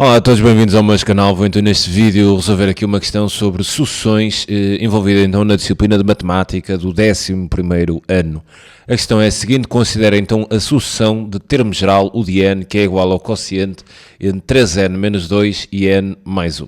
Olá a todos, bem-vindos ao meu canal. Vou então neste vídeo resolver aqui uma questão sobre sucessões envolvida então na disciplina de matemática do 11º ano. A questão é a seguinte: considera então a sucessão de termo geral, o de n, que é igual ao quociente entre 3n menos 2 e n mais 1.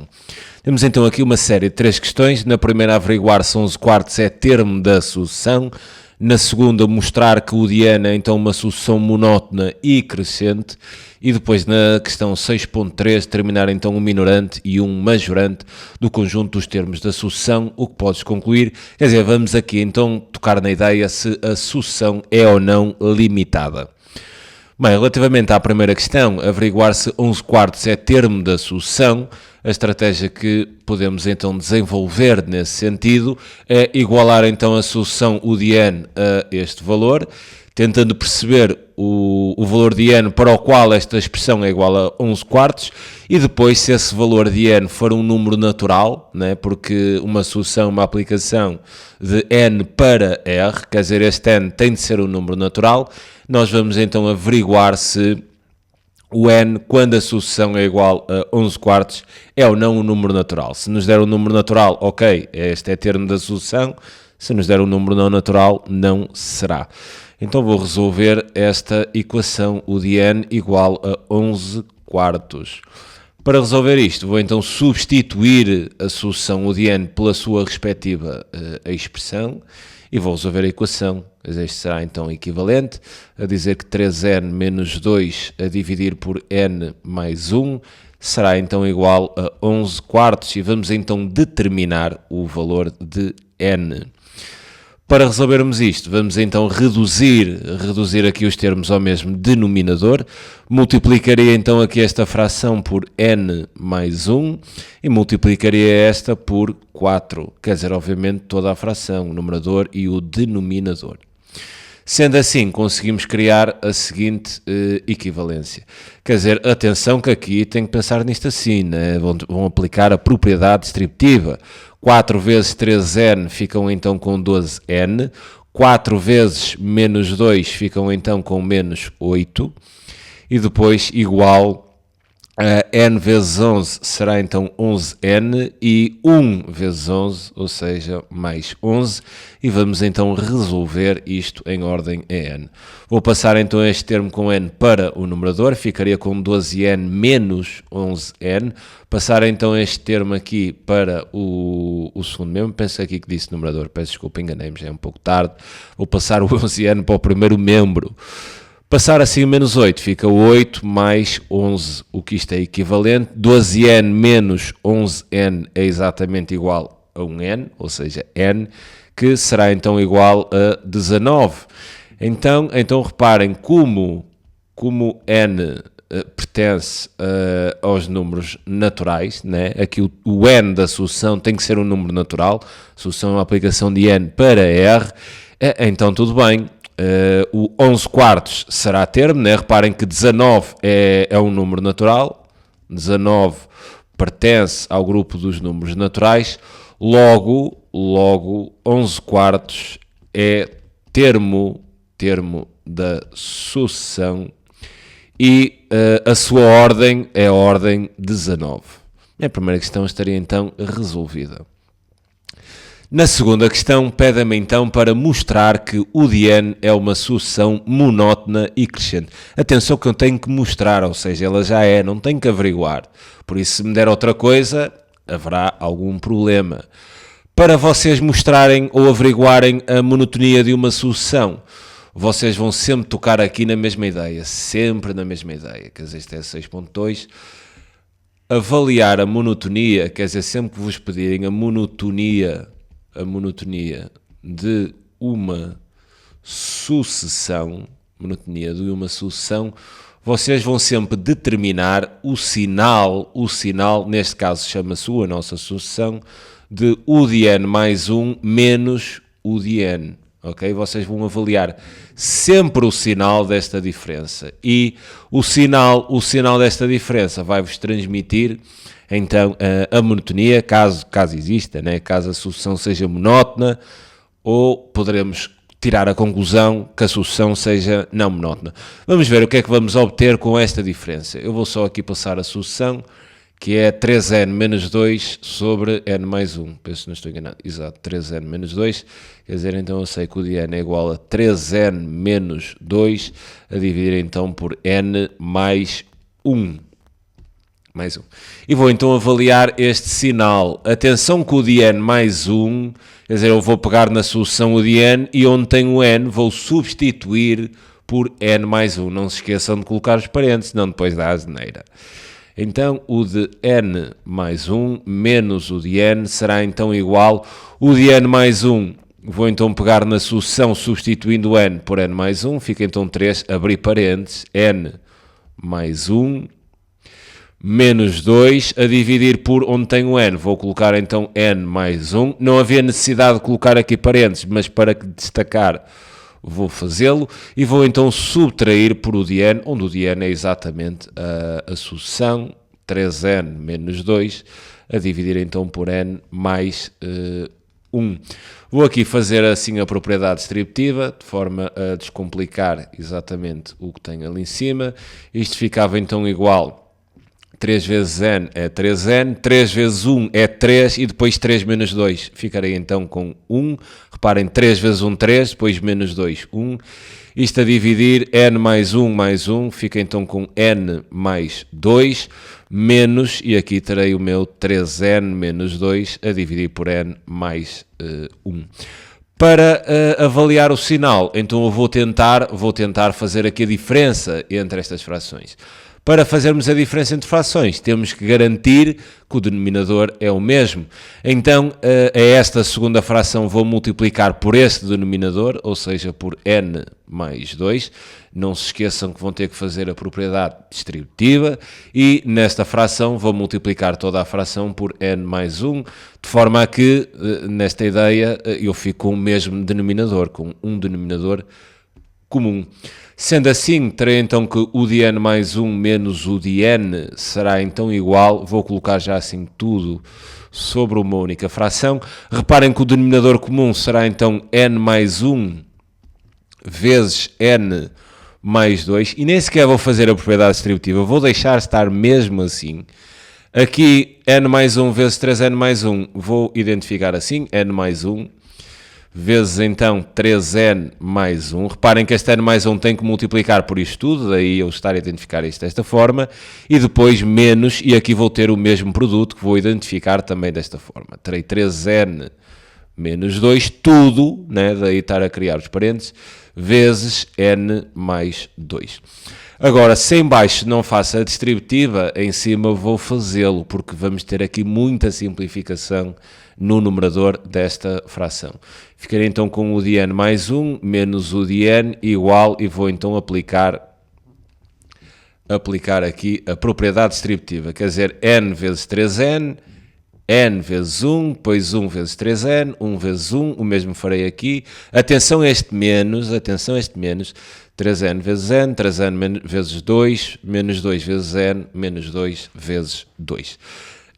Temos então aqui uma série de três questões. Na primeira, averiguar se 11 quartos é termo da sucessão. Na segunda, mostrar que o de n é então uma sucessão monótona e crescente. E depois, na questão 6.3, terminar então um minorante e um majorante do conjunto dos termos da sucessão, o que podes concluir. Quer dizer, vamos aqui então tocar na ideia se a sucessão é ou não limitada. Bem, relativamente à primeira questão, averiguar se 11 quartos é termo da sucessão, a estratégia que podemos então desenvolver nesse sentido é igualar então a sucessão U de n a este valor, tentando perceber o valor de n para o qual esta expressão é igual a 11 quartos, e depois, se esse valor de n for um número natural, né, porque uma sucessão, uma aplicação de n para r, quer dizer, este n tem de ser um número natural, nós vamos então averiguar se o n, quando a sucessão é igual a 11 quartos, é ou não um número natural. Se nos der um número natural, ok, este é termo da sucessão. Se nos der um número não natural, não será. Então vou resolver esta equação, o de n igual a 11 quartos. Para resolver isto, vou então substituir a sucessão U de n pela sua respectiva expressão e vou resolver a equação. Este será então equivalente a dizer que 3n menos 2 a dividir por n mais 1 será então igual a 11 quartos, e vamos então determinar o valor de n. Para resolvermos isto, vamos então reduzir aqui os termos ao mesmo denominador. Multiplicaria então aqui esta fração por n mais 1 e multiplicaria esta por 4. Quer dizer, obviamente, toda a fração, o numerador e o denominador. Sendo assim, conseguimos criar a seguinte equivalência. Quer dizer, atenção que aqui tem que pensar nisto assim, né? Vão aplicar a propriedade distributiva. 4 vezes 3n ficam então com 12n, 4 vezes menos 2 ficam então com menos 8, e depois igual a n vezes 11 será então 11n, e 1 vezes 11, ou seja, mais 11, e vamos então resolver isto em ordem a n. Vou passar então este termo com n para o numerador, ficaria com 12n menos 11n. Passar então este termo aqui para o segundo membro, penso aqui que disse numerador, peço desculpa, enganei-me, já é um pouco tarde. Vou passar o 11n para o primeiro membro. Passar assim menos 8, fica 8 mais 11, o que isto é equivalente. 12n menos 11n é exatamente igual a 1n, ou seja, n, que será então igual a 19. Então reparem como n pertence aos números naturais, né? Aqui o n da sucessão tem que ser um número natural, a sucessão é uma aplicação de n para r, então tudo bem. O 11 quartos será termo, né? Reparem que 19 é um número natural, 19 pertence ao grupo dos números naturais, logo 11 quartos é termo da sucessão, e a sua ordem é a ordem 19. A primeira questão estaria então resolvida. Na segunda questão, pede-me então para mostrar que o de n é uma sucessão monótona e crescente. Atenção que eu tenho que mostrar, ou seja, ela já é, não tenho que averiguar. Por isso, se me der outra coisa, haverá algum problema. Para vocês mostrarem ou averiguarem a monotonia de uma sucessão, vocês vão sempre tocar aqui na mesma ideia, sempre na mesma ideia. Quer dizer, este é 6.2. Avaliar a monotonia, quer dizer, sempre que vos pedirem a monotonia de uma sucessão, vocês vão sempre determinar o sinal, neste caso chama-se a nossa sucessão, de U de n mais 1 menos U de n. Ok? Vocês vão avaliar sempre o sinal desta diferença, e o sinal desta diferença vai-vos transmitir então a monotonia, caso exista, né? Caso a sucessão seja monótona, ou poderemos tirar a conclusão que a sucessão seja não monótona. Vamos ver o que é que vamos obter com esta diferença. Eu vou só aqui passar a sucessão. que é 3n menos 2 sobre n mais 1. Penso que não estou enganado. Exato, 3n menos 2. Quer dizer, então eu sei que o de n é igual a 3n menos 2, a dividir então por n mais 1. Mais 1. E vou então avaliar este sinal. Atenção que o de n mais 1, quer dizer, eu vou pegar na solução o de n e onde tenho n vou substituir por n mais 1. Não se esqueçam de colocar os parênteses, senão depois dá asneira. Então, o de n mais 1 menos o de n será então igual. O de n mais 1, vou então pegar na solução substituindo n por n mais 1. Fica então 3, abrir parênteses, n mais 1 menos 2 a dividir por onde tenho n. Vou colocar então n mais 1. Não havia necessidade de colocar aqui parênteses, mas para destacar vou fazê-lo e vou então subtrair por o de n, onde o de n é exatamente a sucessão 3n menos 2 a dividir então por n mais 1. Vou aqui fazer assim a propriedade distributiva, de forma a descomplicar exatamente o que tenho ali em cima. Isto ficava então igual. 3 vezes n é 3n, 3 vezes 1 é 3 e depois 3 menos 2. Ficarei então com 1. Reparem, 3 vezes 1, 3, depois menos 2, 1. Isto a dividir, n mais 1, fica então com n mais 2, menos, e aqui terei o meu 3n menos 2 a dividir por n mais 1. Para avaliar o sinal, então eu vou tentar fazer aqui a diferença entre estas frações. Para fazermos a diferença entre frações, temos que garantir que o denominador é o mesmo. Então, a esta segunda fração vou multiplicar por este denominador, ou seja, por n mais 2. Não se esqueçam que vão ter que fazer a propriedade distributiva. E nesta fração vou multiplicar toda a fração por n mais 1, de forma a que, nesta ideia, eu fico com o mesmo denominador, com um denominador comum. Sendo assim, terei então que o de n mais 1 menos o de n será então igual, vou colocar já assim tudo sobre uma única fração. Reparem que o denominador comum será então n mais 1 vezes n mais 2, e nem sequer vou fazer a propriedade distributiva, vou deixar estar mesmo assim. Aqui, n mais 1 vezes 3n mais 1, vou identificar assim, n mais 1, vezes então 3n mais 1. Reparem que este n mais 1 tem que multiplicar por isto tudo, daí eu estar a identificar isto desta forma, e depois menos, e aqui vou ter o mesmo produto que vou identificar também desta forma. Terei 3n menos 2, tudo, né, daí estar a criar os parênteses, vezes n mais 2. Agora, se em baixo não faço a distributiva, em cima vou fazê-lo, porque vamos ter aqui muita simplificação no numerador desta fração. Ficarei então com o de n mais 1 menos o de n igual, e vou então aplicar aqui a propriedade distributiva, quer dizer, n vezes 3n, n vezes 1, depois 1 vezes 3n, 1 vezes 1, o mesmo farei aqui. Atenção a este menos, 3n vezes n, 3n vezes 2, menos 2 vezes n, menos 2 vezes 2.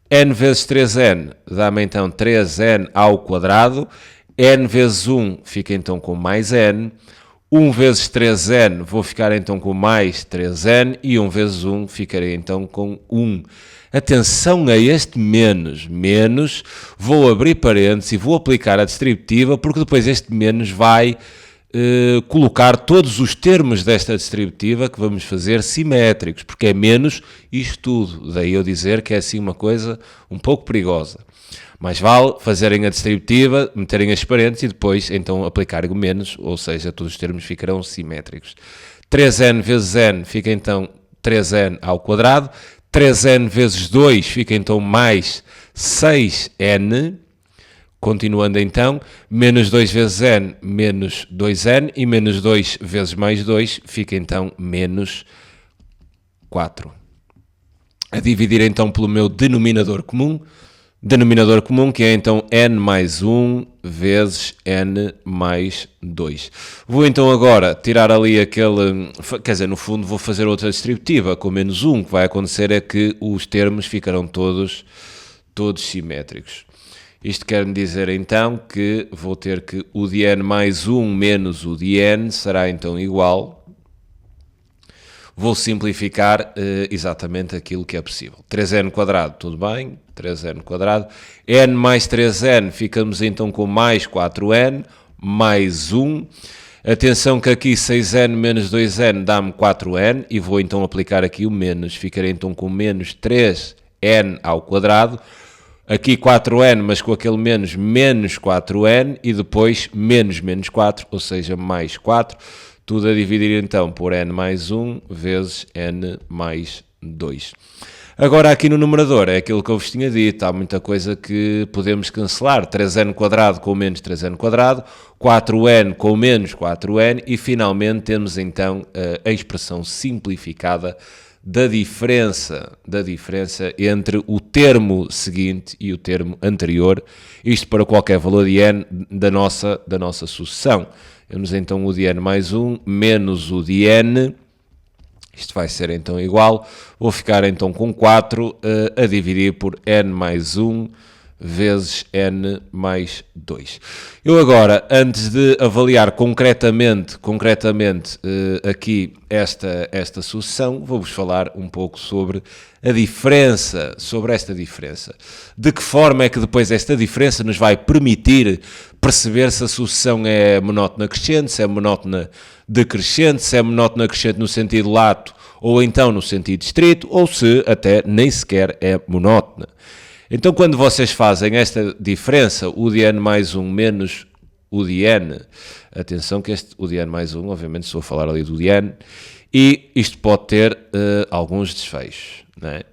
n vezes 3n dá-me então 3n ao quadrado, n vezes 1 fica então com mais n, 1 vezes 3n vou ficar então com mais 3n, e 1 vezes 1 ficarei então com 1. Atenção a este menos, vou abrir parênteses e vou aplicar a distributiva, porque depois este menos vai colocar todos os termos desta distributiva que vamos fazer simétricos, porque é menos isto tudo. Daí eu dizer que é assim uma coisa um pouco perigosa. Mais vale fazerem a distributiva, meterem as parênteses e depois então aplicarem o menos, ou seja, todos os termos ficarão simétricos. 3n vezes n fica então 3n ao quadrado, 3n vezes 2 fica então mais 6n, continuando então, menos 2 vezes n, menos 2n, e menos 2 vezes mais 2 fica então menos 4. A dividir então pelo meu denominador comum, que é então n mais 1 vezes n mais 2. Vou então agora tirar ali aquele, quer dizer, no fundo vou fazer outra distributiva com menos 1, o que vai acontecer é que os termos ficarão todos simétricos. Isto quer dizer então que vou ter que o de n mais 1 menos o de n será então igual. vou simplificar exatamente aquilo que é possível. 3n², tudo bem, 3n², n mais 3n, ficamos então com mais 4n, mais 1. Atenção que aqui 6n menos 2n dá-me 4n, e vou então aplicar aqui o menos, ficarei então com menos 3n ao quadrado. Aqui 4n, mas com aquele menos 4n, e depois menos 4, ou seja, mais 4. Tudo a dividir então por n mais 1 vezes n mais 2. Agora aqui no numerador, é aquilo que eu vos tinha dito, há muita coisa que podemos cancelar. 3n² com menos 3n², 4n com menos 4n, e finalmente temos então a expressão simplificada da diferença entre o termo seguinte e o termo anterior, isto para qualquer valor de n da nossa sucessão. Temos então o de n mais 1 menos o de n, isto vai ser então igual, vou ficar então com 4 a dividir por n mais 1 vezes n mais 2. Eu agora, antes de avaliar concretamente aqui esta sucessão, vou-vos falar um pouco sobre esta diferença. De que forma é que depois esta diferença nos vai permitir perceber se a sucessão é monótona crescente, se é monótona decrescente, se é monótona crescente no sentido lato ou então no sentido estrito, ou se até nem sequer é monótona. Então, quando vocês fazem esta diferença, o de n mais 1 menos o de n, atenção que o de n mais 1, obviamente estou a falar ali do de n, e isto pode ter alguns desfechos, não é?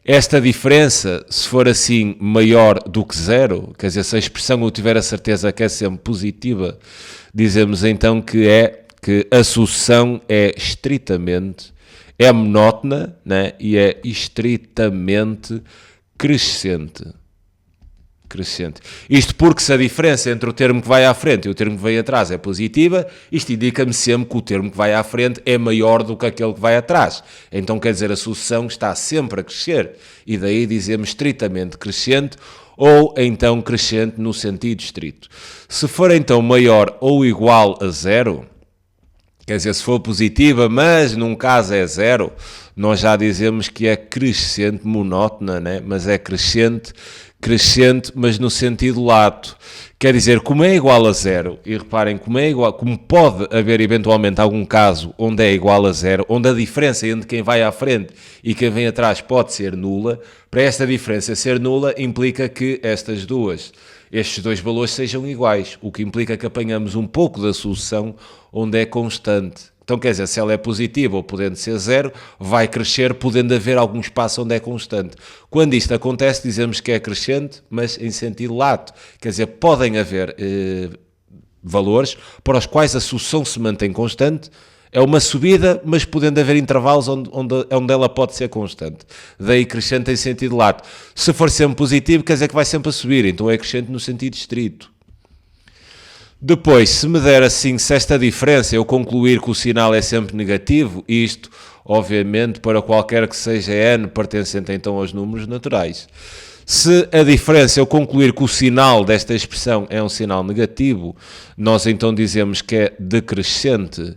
Esta diferença, se for assim maior do que 0, quer dizer, se a expressão eu tiver a certeza que é sempre positiva, dizemos então que a sucessão é monótona, né? E é estritamente crescente. Isto porque se a diferença entre o termo que vai à frente e o termo que vem atrás é positiva, isto indica-me sempre que o termo que vai à frente é maior do que aquele que vai atrás. Então quer dizer, a sucessão está sempre a crescer, e daí dizemos estritamente crescente, ou então crescente no sentido estrito. Se for então maior ou igual a 0, quer dizer, se for positiva, mas num caso é 0, nós já dizemos que é crescente monótona, né? Mas é crescente, mas no sentido lato. Quer dizer, como é igual a 0, e reparem, como pode haver eventualmente algum caso onde é igual a 0, onde a diferença entre quem vai à frente e quem vem atrás pode ser nula, para esta diferença ser nula implica que estes dois valores sejam iguais, o que implica que apanhamos um pouco da sucessão onde é constante. Então, quer dizer, se ela é positiva ou podendo ser 0, vai crescer, podendo haver algum espaço onde é constante. Quando isto acontece, dizemos que é crescente, mas em sentido lato. Quer dizer, podem haver valores para os quais a sucessão se mantém constante. É uma subida, mas podendo haver intervalos onde ela pode ser constante. Daí crescente em sentido lato. Se for sempre positivo, quer dizer que vai sempre a subir. Então é crescente no sentido estrito. Depois, se me der assim, se esta diferença eu concluir que o sinal é sempre negativo, isto, obviamente, para qualquer que seja n, pertencente então aos números naturais. Se a diferença eu concluir que o sinal desta expressão é um sinal negativo, nós então dizemos que é decrescente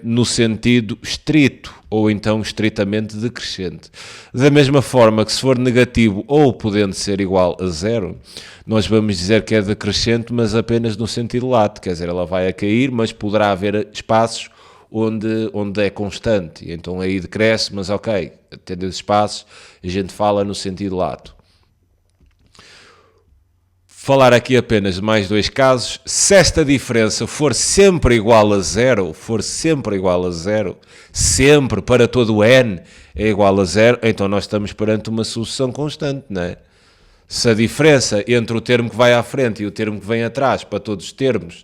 no sentido estrito, ou então estritamente decrescente. Da mesma forma que se for negativo ou podendo ser igual a 0, nós vamos dizer que é decrescente, mas apenas no sentido lato, quer dizer, ela vai a cair, mas poderá haver espaços onde é constante, e então aí decresce, mas ok, tendo esses espaços, a gente fala no sentido lato. Falar aqui apenas de mais dois casos. Se esta diferença for sempre igual a 0, sempre para todo o n é igual a 0, então nós estamos perante uma sucessão constante, não é? Se a diferença entre o termo que vai à frente e o termo que vem atrás para todos os termos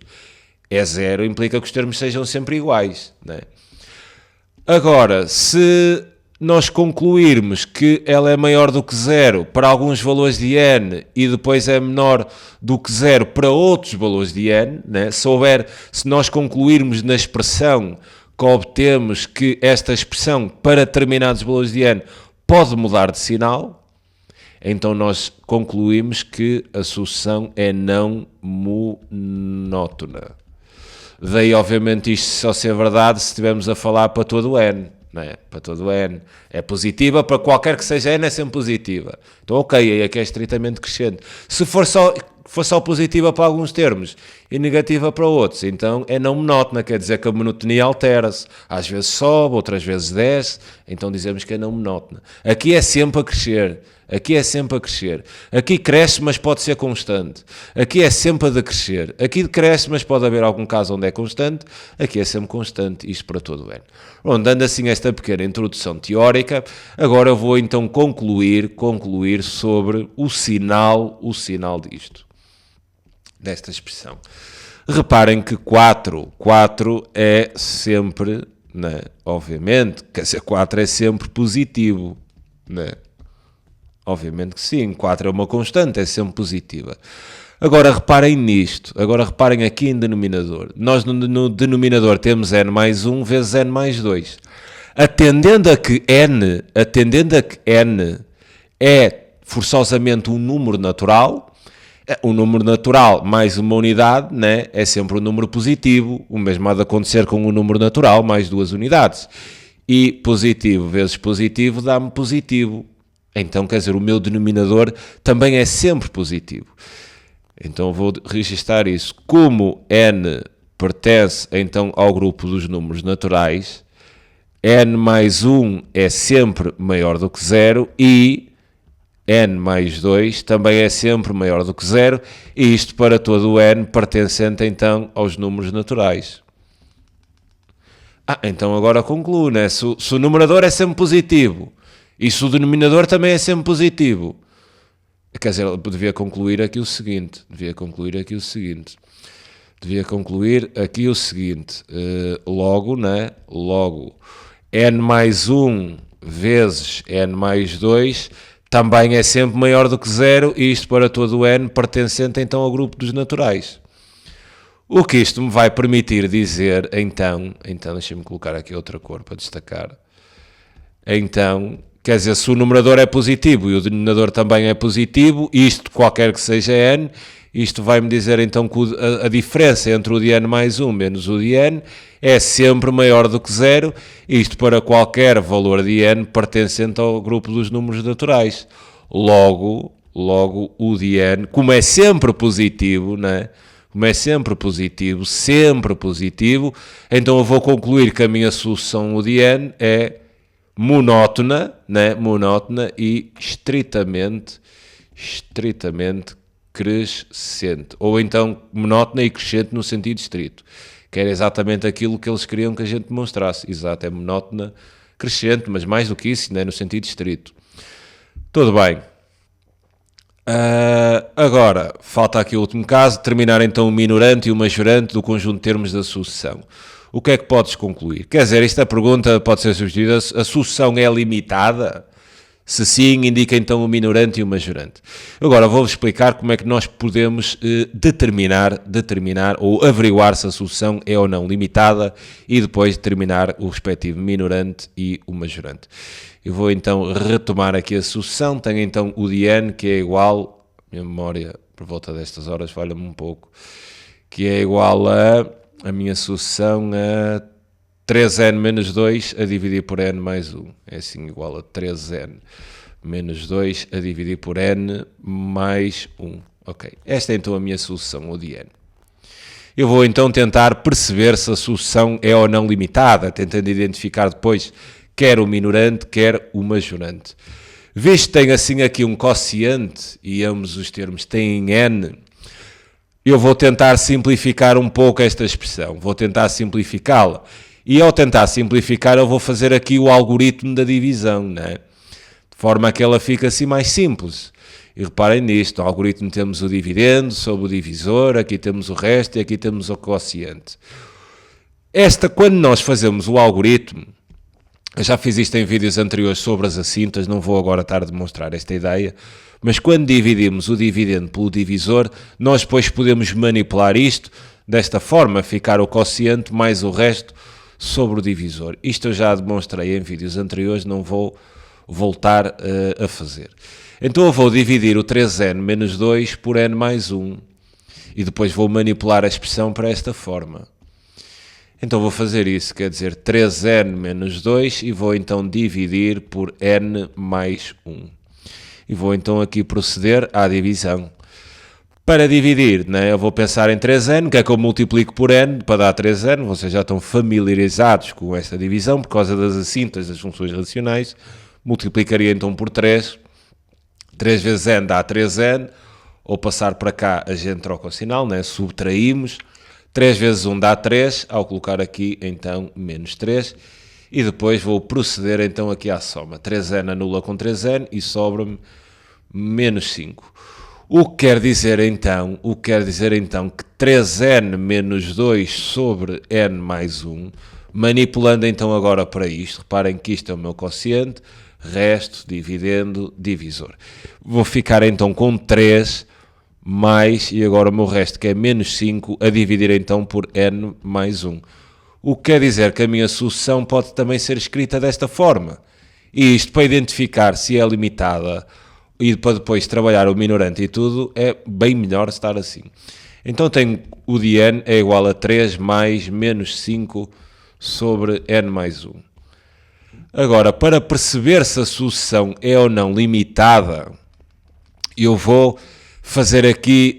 é 0, implica que os termos sejam sempre iguais, não é? Agora, se nós concluirmos que ela é maior do que 0 para alguns valores de n e depois é menor do que 0 para outros valores de n, né? Se nós concluirmos na expressão que obtemos que esta expressão para determinados valores de n pode mudar de sinal, então nós concluímos que a sucessão é não monótona. Daí, obviamente, isto só ser verdade se estivermos a falar para todo o n. Não é? Para todo o n. É positiva, para qualquer que seja n é sempre positiva. Então, ok, aí é que é estritamente crescente. Se for só positiva para alguns termos e negativa para outros, então é não monótona, quer dizer que a monotonia altera-se. Às vezes sobe, outras vezes desce, então dizemos que é não monótona. Aqui é sempre a crescer. Aqui é sempre a crescer. Aqui cresce, mas pode ser constante. Aqui é sempre a decrescer. Aqui cresce, mas pode haver algum caso onde é constante. Aqui é sempre constante, isto para todo o N. Bom, dando assim esta pequena introdução teórica, agora eu vou então concluir sobre o sinal disto, desta expressão. Reparem que 4 é sempre, né, obviamente, quer dizer, 4 é sempre positivo, né? Obviamente que sim, 4 é uma constante, é sempre positiva. Agora reparem nisto, agora reparem aqui em denominador. Nós no denominador temos n mais 1 vezes n mais 2. Atendendo a que n é forçosamente um número natural, um número natural mais uma unidade, né, é sempre um número positivo. O mesmo há de acontecer com um número natural mais 2 unidades. E positivo vezes positivo dá-me positivo. Então, quer dizer, o meu denominador também é sempre positivo. Então, vou registar isso. Como n pertence, então, ao grupo dos números naturais, n mais 1 é sempre maior do que 0 e n mais 2 também é sempre maior do que 0, e isto para todo o n pertencente, então, aos números naturais. Então agora concluo, né? Se o numerador é sempre positivo, e se o denominador também é sempre positivo, quer dizer, eu devia concluir aqui o seguinte, logo, né? Logo, n mais 1 vezes n mais 2 também é sempre maior do que 0, e isto para todo o n pertencente então ao grupo dos naturais. O que isto me vai permitir dizer, então deixem-me colocar aqui outra cor para destacar. Então, quer dizer, se o numerador é positivo e o denominador também é positivo, isto qualquer que seja n, isto vai-me dizer então que a diferença entre o de n mais 1 menos o de n é sempre maior do que 0, isto para qualquer valor de n pertencente ao grupo dos números naturais. Logo o de n, como é sempre positivo, né? Como é sempre positivo, então eu vou concluir que a minha solução, o de n, é monótona, né? Monótona e estritamente crescente. Ou então monótona e crescente no sentido estrito, que era exatamente aquilo que eles queriam que a gente demonstrasse. Exato, é monótona, crescente, mas mais do que isso, né? No sentido estrito. Tudo bem. Agora, falta aqui o último caso, determinar então o minorante e o majorante do conjunto de termos da sucessão. O que é que podes concluir? Quer dizer, esta pergunta pode ser substituída, a sucessão é limitada? Se sim, indica então o minorante e o majorante. Agora vou-vos explicar como é que nós podemos determinar ou averiguar se a sucessão é ou não limitada e depois determinar o respectivo minorante e o majorante. Eu vou então retomar aqui a sucessão. Tenho então o de n, que é igual, minha memória por volta destas horas falha-me um pouco, que é igual a minha sucessão a 3n menos 2 a dividir por n mais 1. É assim igual a 3n menos 2 a dividir por n mais 1. Ok, esta é então a minha solução, o de n. Eu vou então tentar perceber se a solução é ou não limitada, tentando identificar depois quer o minorante, quer o majorante. Visto que tem assim aqui um quociente e ambos os termos têm n, eu vou tentar simplificar um pouco esta expressão, vou tentar simplificá-la. E ao tentar simplificar, eu vou fazer aqui o algoritmo da divisão, né? De forma que ela fica assim mais simples. E reparem nisto, no algoritmo temos o dividendo sobre o divisor, aqui temos o resto e aqui temos o quociente. Quando nós fazemos o algoritmo, eu já fiz isto em vídeos anteriores sobre as assintas, não vou agora estar a demonstrar esta ideia, mas quando dividimos o dividendo pelo divisor, nós depois podemos manipular isto desta forma, ficar o quociente mais o resto sobre o divisor. Isto eu já demonstrei em vídeos anteriores, não vou voltar a fazer. Então eu vou dividir o 3n menos 2 por n mais 1 e depois vou manipular a expressão para esta forma. Então vou fazer isso, quer dizer 3n menos 2 e vou então dividir por n mais 1. E vou então aqui proceder à divisão. Para dividir, né, eu vou pensar em 3n, que é que eu multiplico por n para dar 3n. Vocês já estão familiarizados com esta divisão por causa das assíntotas das funções racionais. Multiplicaria então por 3. 3 vezes n dá 3n. Ou passar para cá, a gente troca o sinal, né? Subtraímos. 3 vezes 1 dá 3, ao colocar aqui, então, menos 3. E depois vou proceder, então, aqui à soma. 3n anula com 3n e sobra-me menos 5. O que quer dizer, então, que 3n menos 2 sobre n mais 1, manipulando, então, agora para isto, reparem que isto é o meu quociente, resto, dividendo, divisor. Vou ficar, então, com 3 mais, e agora o meu resto que é menos 5, a dividir então por n mais 1. O que quer dizer que a minha sucessão pode também ser escrita desta forma. E isto para identificar se é limitada e para depois trabalhar o minorante e tudo, é bem melhor estar assim. Então tenho o de n é igual a 3 mais menos 5 sobre n mais 1. Agora, para perceber se a sucessão é ou não limitada, eu vou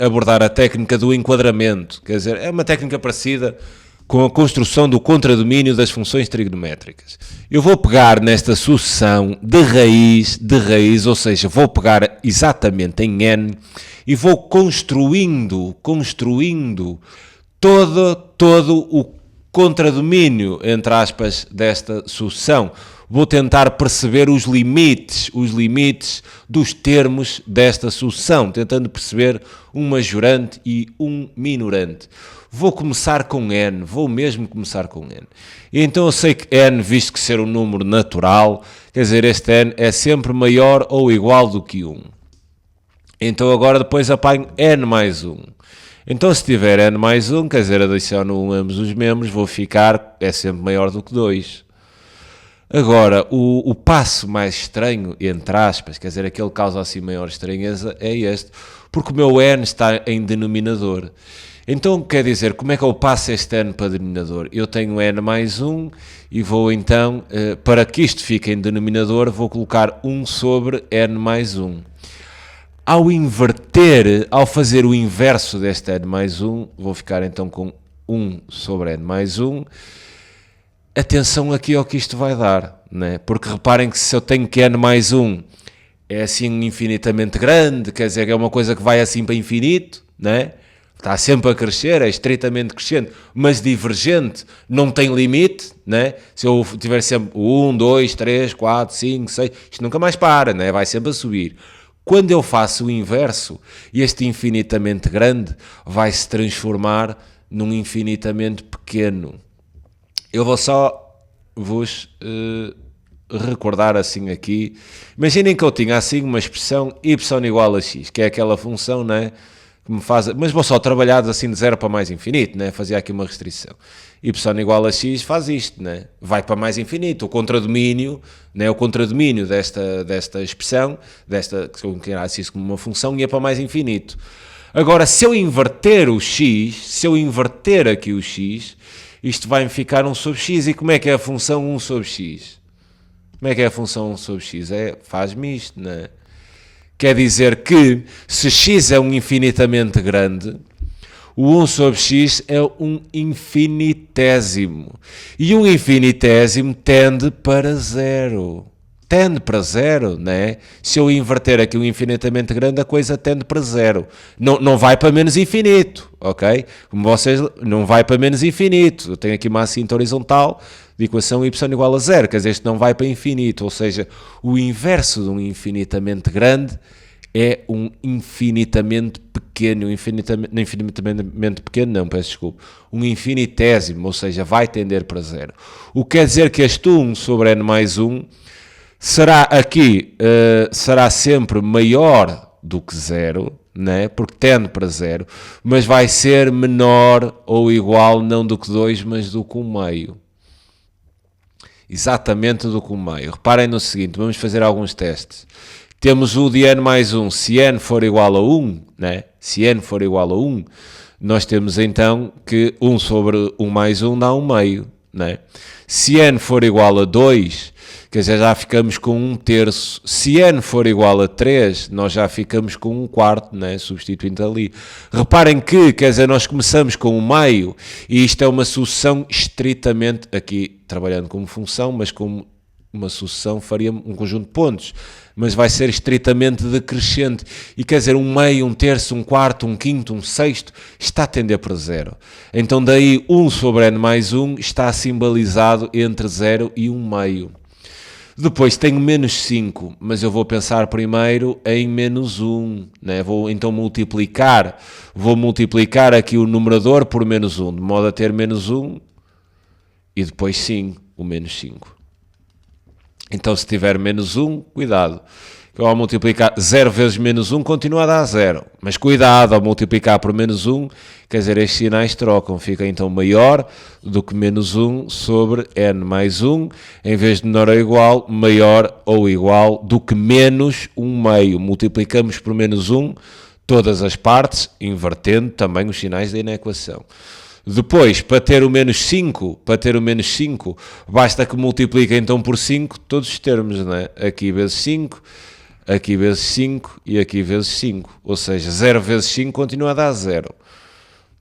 abordar a técnica do enquadramento, quer dizer, é uma técnica parecida com a construção do contradomínio das funções trigonométricas. Eu vou pegar nesta sucessão de raiz, ou seja, vou pegar exatamente em n e vou construindo todo o contradomínio, entre aspas, desta sucessão. Vou tentar perceber os limites dos termos desta sucessão, tentando perceber um majorante e um minorante. Vou mesmo começar com n. E então eu sei que n, visto que ser um número natural, quer dizer, este n é sempre maior ou igual do que 1. Então agora depois apanho n mais 1. Então se tiver n mais 1, quer dizer, adiciono 1 a ambos os membros, vou ficar, é sempre maior do que 2. Agora, o passo mais estranho, entre aspas, quer dizer, aquele que causa assim maior estranheza, é este, porque o meu n está em denominador. Então, quer dizer, como é que eu passo este n para denominador? Eu tenho n mais 1 e vou então, para que isto fique em denominador, vou colocar 1 sobre n mais 1. Ao fazer o inverso deste n mais 1, vou ficar então com 1 sobre n mais 1. Atenção aqui ao que isto vai dar, né? Porque reparem que se eu tenho que n mais 1 é assim infinitamente grande, quer dizer, é uma coisa que vai assim para infinito, né? Está sempre a crescer, é estritamente crescente, mas divergente, não tem limite, né? Se eu tiver sempre 1, 2, 3, 4, 5, 6, isto nunca mais para, né? Vai sempre a subir. Quando eu faço o inverso, este infinitamente grande vai se transformar num infinitamente pequeno. Eu vou só vos recordar assim aqui. Imaginem que eu tinha assim uma expressão y igual a x, que é aquela função, né, que me faz... Mas vou só trabalhar assim de 0 para mais infinito, né, fazia aqui uma restrição. Y igual a x faz isto, né, vai para mais infinito. O contradomínio, né, desta expressão, que eu enquadrasse isso como uma função, ia para mais infinito. Agora, se eu inverter aqui o x, isto vai-me ficar 1 sobre x. E como é que é a função 1 sobre x? Como é que é a função 1 sobre x? Faz-me isto, não é? Quer dizer que, se x é um infinitamente grande, o 1 sobre x é um infinitésimo. E um infinitésimo tende para zero. Tende para zero, né? Se eu inverter aqui um infinitamente grande, a coisa tende para zero. Não vai para menos infinito, ok? Como vocês, não vai para menos infinito. Eu tenho aqui uma assinta horizontal de equação y igual a zero, quer dizer, isto não vai para infinito. Ou seja, o inverso de um infinitamente grande é um infinitamente pequeno. Infinitamente pequeno, não, peço desculpa. Um infinitésimo, ou seja, vai tender para zero. O que quer dizer que este 1 sobre n mais 1 será sempre maior do que zero, né? Porque tende para zero, mas vai ser menor ou igual não do que 2, mas do que 1/2. Exatamente do que 1/2. Reparem no seguinte, vamos fazer alguns testes. Temos o de n mais 1, se n for igual a 1, né? Se n for igual a 1, nós temos então que 1 sobre 1 mais 1 dá 1 meio, não é? Se n for igual a 2, quer dizer, já ficamos com 1 terço. Se n for igual a 3, nós já ficamos com 1 quarto, né? Substituindo ali. Reparem que, quer dizer, nós começamos com 1 meio, e isto é uma sucessão estritamente, aqui trabalhando como função, mas como uma sucessão faria um conjunto de pontos, mas vai ser estritamente decrescente, e quer dizer, 1 meio, 1 terço, 1 quarto, 1 quinto, 1 sexto, está a tender para 0. Então daí 1 sobre n mais 1 está simbolizado entre 0 e 1 meio. Depois tenho menos 5, mas eu vou pensar primeiro em menos 1, né? Vou então multiplicar aqui o numerador por menos 1, de modo a ter menos 1 e depois sim o menos 5. Então se tiver menos 1, cuidado, que ao multiplicar 0 vezes menos 1 continua a dar 0, mas cuidado, ao multiplicar por menos 1, quer dizer, estes sinais trocam, fica então maior do que menos 1 sobre n mais 1, em vez de menor ou igual, maior ou igual do que menos 1 meio. Multiplicamos por menos 1 todas as partes, invertendo também os sinais da inequação. Depois, para ter o menos 5, basta que multiplique então por 5 todos os termos, não é? Aqui vezes 5, aqui vezes 5 e aqui vezes 5. Ou seja, 0 vezes 5 continua a dar 0.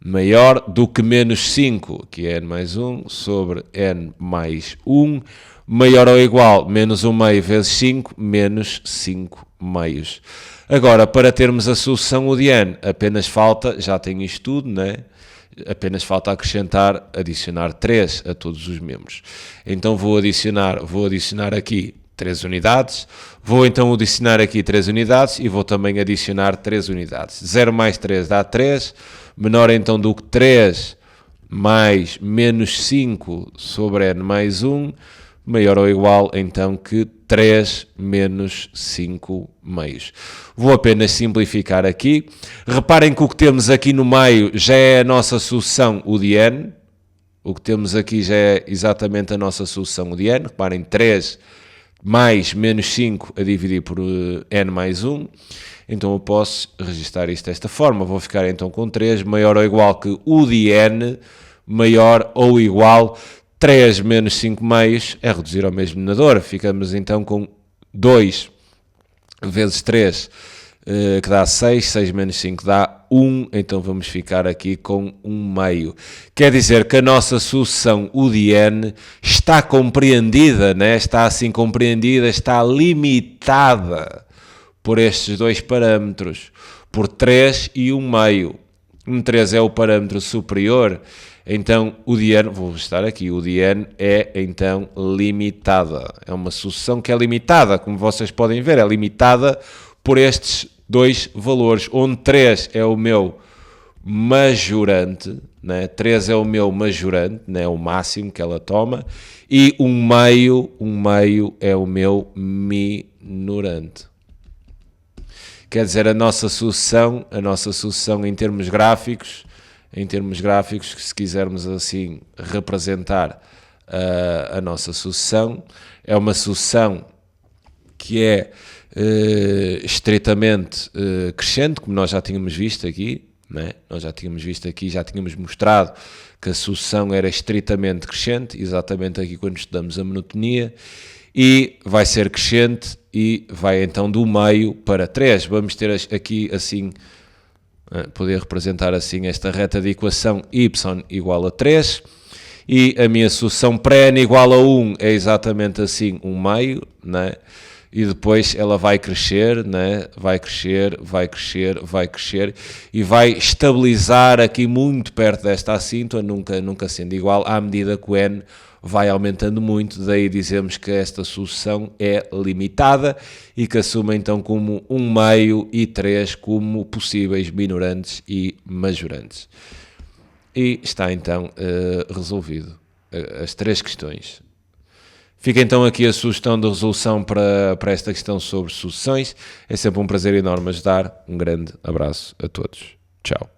Maior do que menos 5, que é n mais 1, sobre n mais 1. Maior ou igual, menos 1 meio vezes 5, menos 5 meios. Agora, para termos a sucessão U de n, apenas falta, já tenho isto tudo, não é? Apenas falta acrescentar, adicionar 3 a todos os membros. Então vou adicionar aqui 3 unidades, vou então adicionar aqui 3 unidades e vou também adicionar 3 unidades. 0 mais 3 dá 3, menor então do que 3 mais menos 5 sobre n mais 1, maior ou igual então que 3 menos 5 meios. Vou apenas simplificar aqui. Reparem que o que temos aqui no meio já é a nossa sucessão U de n. O que temos aqui já é exatamente a nossa sucessão U de n. Reparem, 3 mais menos 5 a dividir por n mais 1. Então eu posso registrar isto desta forma. Vou ficar então com 3 maior ou igual que U de n, maior ou igual 3 menos 5 meios é reduzir ao mesmo denominador. Ficamos então com 2 vezes 3, que dá 6. 6 menos 5 dá 1. Então vamos ficar aqui com 1 meio. Quer dizer que a nossa sucessão U de n está compreendida, né? Está assim compreendida, está limitada por estes dois parâmetros, por 3 e 1 meio. 3 é o parâmetro superior. Então, U de n, vou estar aqui, U de n é, então, limitada. É uma sucessão que é limitada, como vocês podem ver, é limitada por estes dois valores, onde 3 é o meu majorante, né? 3 é o meu majorante, né? O máximo que ela toma, e 1 meio é o meu minorante. Quer dizer, a nossa sucessão em termos gráficos, que se quisermos assim representar a nossa sucessão, é uma sucessão que é estritamente crescente, como nós já tínhamos visto aqui, né? Já tínhamos mostrado que a sucessão era estritamente crescente, exatamente aqui quando estudamos a monotonia, e vai ser crescente e vai então do meio para 3. Vamos ter aqui assim, poder representar assim esta reta de equação y igual a 3, e a minha sucessão para n igual a 1 é exatamente assim, 1 meio, né? E depois ela vai crescer, né? vai crescer e vai estabilizar aqui muito perto desta assíntota, nunca sendo igual, à medida que o n vai aumentando muito. Daí dizemos que esta sucessão é limitada e que assume então como 1 meio e 3 como possíveis minorantes e majorantes. E está então resolvido as 3 questões. Fica então aqui a sugestão de resolução para esta questão sobre sucessões. É sempre um prazer enorme ajudar. Um grande abraço a todos. Tchau.